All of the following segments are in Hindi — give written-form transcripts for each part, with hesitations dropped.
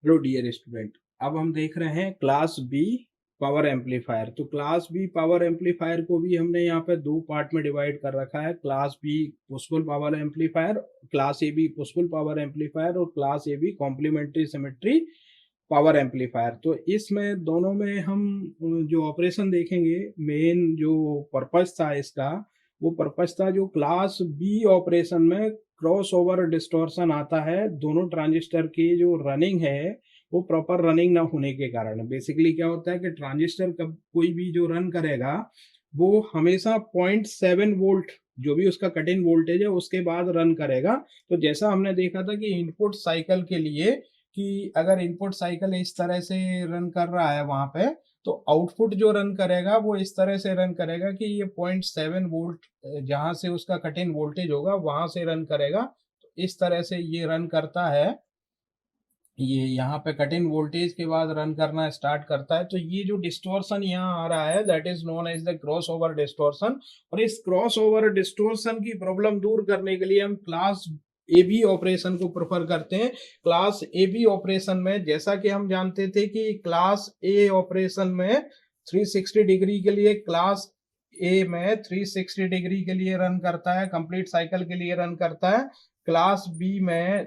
Hello dear student. अब हम देख रहे हैं क्लास बी पावर एम्पलीफायर। तो क्लास बी पावर एम्पलीफायर को भी हमने यहाँ पे दो पार्ट में डिवाइड कर रखा है। Class B push pull power amplifier, class A B push pull power amplifier और class A B complementary symmetry power amplifier. तो इसमें दोनों में हम जो ऑपरेशन देखेंगे, मेन जो पर्पस था इसका, वो पर्पस था जो क्लास बी ऑपरेशन में क्रॉस ओवर डिस्टॉर्शन आता है दोनों ट्रांजिस्टर की जो रनिंग है वो प्रॉपर रनिंग ना होने के कारण। बेसिकली क्या होता है कि ट्रांजिस्टर कब कोई भी जो रन करेगा वो हमेशा 0.7 वोल्ट जो भी उसका कट इन वोल्टेज है उसके बाद रन करेगा। तो जैसा हमने देखा था कि इनपुट साइकिल के लिए, कि अगर इनपुट साइकिल इस तरह से रन कर रहा है वहां पे, तो आउटपुट जो रन करेगा वो इस तरह से रन करेगा कि ये 0.7 वोल्ट जहां से उसका कट इन वोल्टेज होगा वहां से रन करेगा। तो इस तरह से ये रन करता है, ये यहाँ पे कट इन वोल्टेज के बाद रन करना स्टार्ट करता है। तो ये जो डिस्टॉर्शन यहाँ आ रहा है that is known as the cross over distortion. और इस क्रॉस ओवर डिस्टॉर्शन की प्रॉब्लम दूर करने के लिए हम क्लास ए बी ऑपरेशन को प्रेफर करते हैं। क्लास ए बी ऑपरेशन में जैसा कि हम जानते थे कि क्लास ए ऑपरेशन में 360 डिग्री के लिए, क्लास ए में 360 डिग्री के लिए रन करता है, कंप्लीट साइकिल के लिए रन करता है। क्लास बी में,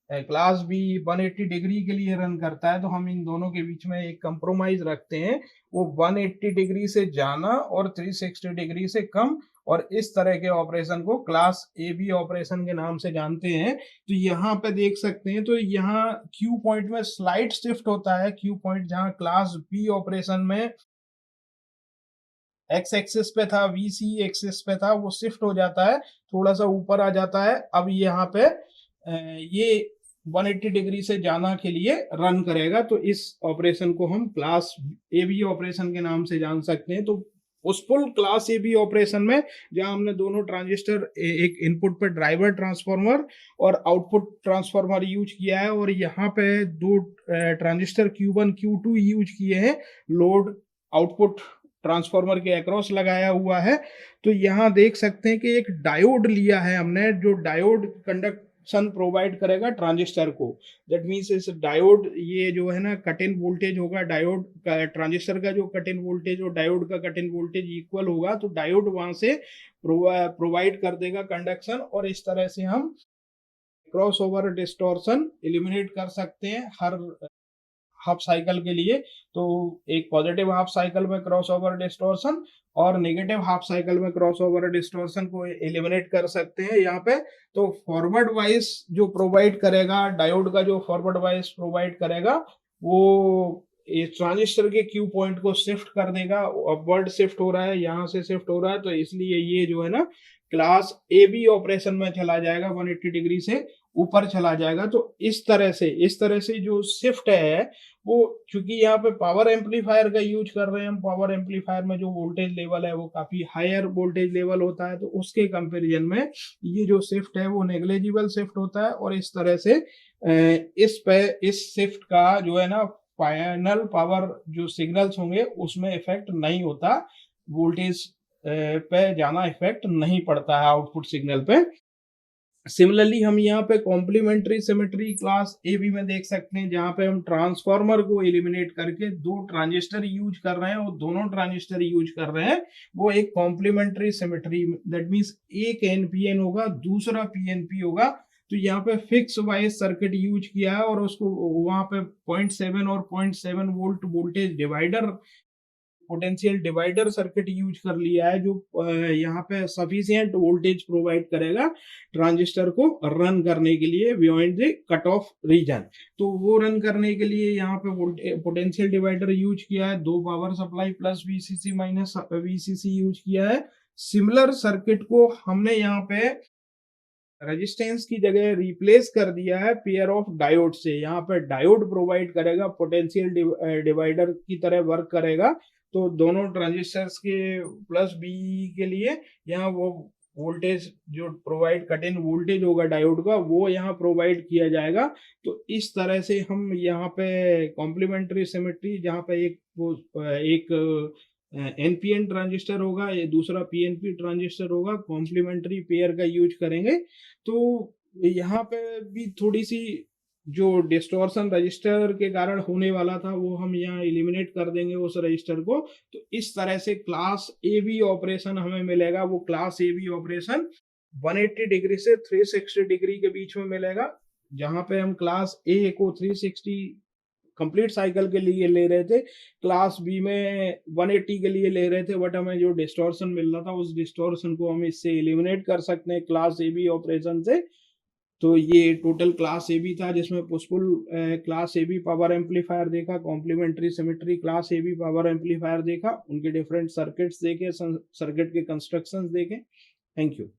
क्लास बी 180 डिग्री के लिए रन करता है। तो हम इन दोनों के बीच में एक कंप्रोमाइज रखते हैं, वो 180 डिग्री से ज्यादा और 360 डिग्री से कम, और इस तरह के ऑपरेशन को क्लास ए बी ऑपरेशन के नाम से जानते हैं। तो यहाँ पे देख सकते हैं, तो यहाँ क्यू पॉइंट में स्लाइड शिफ्ट होता है। क्यू पॉइंट जहाँ क्लास बी ऑपरेशन में एक्स एक्सिस पे था, वी सी एक्सिस पे था, वो शिफ्ट हो जाता है, थोड़ा सा ऊपर आ जाता है। अब यहाँ पे ये 180 डिग्री से जाना के लिए रन करेगा। तो इस ऑपरेशन को हम क्लास ए बी ऑपरेशन के नाम से जान सकते हैं। तो उस full class A B operation में जहां हमने दोनों ट्रांजिस्टर, एक इनपुट पे ड्राइवर ट्रांसफार्मर और आउटपुट ट्रांसफार्मर यूज किया है, और यहाँ पे दो ट्रांजिस्टर Q1 Q2 यूज किए हैं, लोड आउटपुट ट्रांसफार्मर के अक्रॉस लगाया हुआ है। तो यहाँ देख सकते हैं कि एक डायोड लिया है हमने, जो डायोड कंडक्शन प्रोवाइड करेगा ट्रांजिस्टर को। दैट मीन्स इस डायोड, ये जो है ना कट इन वोल्टेज होगा, डायोड का ट्रांजिस्टर का जो कट इन वोल्टेज और डायोड का कट इन वोल्टेज इक्वल होगा, तो डायोड वहां से प्रोवाइड कर देगा कंडक्शन, और इस तरह से हम क्रॉस ओवर डिस्टॉर्शन एलिमिनेट कर सकते हैं हर हाफ साइकिल के लिए। तो एक पॉजिटिव हाफ साइकिल में क्रॉस ओवर डिस्टॉर्शन और नेगेटिव हाफ साइकिल में क्रॉस ओवर डिस्टॉर्शन को एलिमिनेट कर सकते हैं यहाँ पे। तो फॉरवर्ड वाइज जो प्रोवाइड करेगा डायोड का, जो फॉरवर्ड वाइज प्रोवाइड करेगा वो इस ट्रांजिस्टर के क्यू पॉइंट को शिफ्ट कर देगा। अपवर्ड शिफ्ट हो रहा है, यहाँ से शिफ्ट हो रहा है, तो इसलिए ये जो है ना क्लास ए बी ऑपरेशन में चला जाएगा, 180 डिग्री से ऊपर चला जाएगा। तो इस तरह से जो शिफ्ट है वो, चूंकि यहाँ पे पावर एम्पलीफायर का यूज कर रहे हैं हम, पावर एम्पलीफायर में जो वोल्टेज लेवल है वो काफी हायर वोल्टेज लेवल होता है, तो उसके कंपैरिजन में ये जो शिफ्ट है वो नेग्लिजिबल शिफ्ट होता है। और इस तरह से इस शिफ्ट का जो है ना फाइनल पावर जो सिग्नल्स होंगे उसमें इफेक्ट नहीं होता, वोल्टेज पे जाना इफेक्ट नहीं पड़ता है आउटपुट सिग्नल पे। सिमिलरली हम यहाँ पे complementary symmetry class A B में देख सकते हैं, जहाँ पे हम ट्रांसफार्मर को एलिमिनेट करके दो ट्रांजिस्टर यूज कर रहे हैं, और दोनों ट्रांजिस्टर यूज कर रहे हैं वो एक कॉम्प्लीमेंट्री सिमेट्री। दैट मीन्स एक एनपीएन होगा, दूसरा पीएनपी होगा। तो यहाँ पे फिक्स वाइज सर्किट यूज किया है, और उसको वहां पे 0.7 और 0.7 volt voltage divider, potential divider circuit use कर लिया है, जो यहाँ पे सफिशिएंट वोल्टेज प्रोवाइड करेगा ट्रांजिस्टर को रन करने के लिए beyond the cut off region. तो वो रन करने के लिए यहाँ पे पोटेंशियल डिवाइडर यूज किया है, दो power supply plus VCC minus VCC use किया है। सिमिलर सर्किट को हमने यहाँ पे रेजिस्टेंस की जगह रिप्लेस कर दिया है पेयर ऑफ डायोड से। यहाँ पे डायोड प्रोवाइड करेगा, पोटेंशियल डिवाइडर की तरह वर्क करेगा। तो दोनों ट्रांजिस्टर्स के प्लस बी के लिए यहाँ वो वोल्टेज जो प्रोवाइड, कट इन वोल्टेज होगा डायोड का, वो यहाँ प्रोवाइड किया जाएगा। तो इस तरह से हम यहाँ पे कॉम्प्लीमेंट्री सिमेट्री, जहाँ पे एक एनपीएन ट्रांजिस्टर होगा, ये दूसरा पीएनपी ट्रांजिस्टर होगा, कॉम्प्लीमेंट्री पेयर का यूज करेंगे। तो यहाँ पे भी थोड़ी सी जो डिस्टॉर्शन रजिस्टर के कारण होने वाला था वो हम यहाँ एलिमिनेट कर देंगे उस रजिस्टर को। तो इस तरह से क्लास ए बी ऑपरेशन हमें मिलेगा, वो class A B operation 180 degree से 360 डिग्री के बीच में मिलेगा, जहां पे हम क्लास ए को 360 कंप्लीट साइकिल के लिए ले रहे थे, क्लास बी में 180 के लिए ले रहे थे, बट हमें जो डिस्टॉर्शन मिल रहा था उस डिस्टॉर्शन को हम इससे एलिमिनेट कर सकते हैं क्लास ए बी ऑपरेशन से। तो ये टोटल क्लास ए बी था, जिसमें push pull class A B power amplifier देखा, complementary symmetry class A B power amplifier देखा, उनके डिफरेंट सर्किट्स देखे, सर्किट के कंस्ट्रक्शंस देखे। Thank you.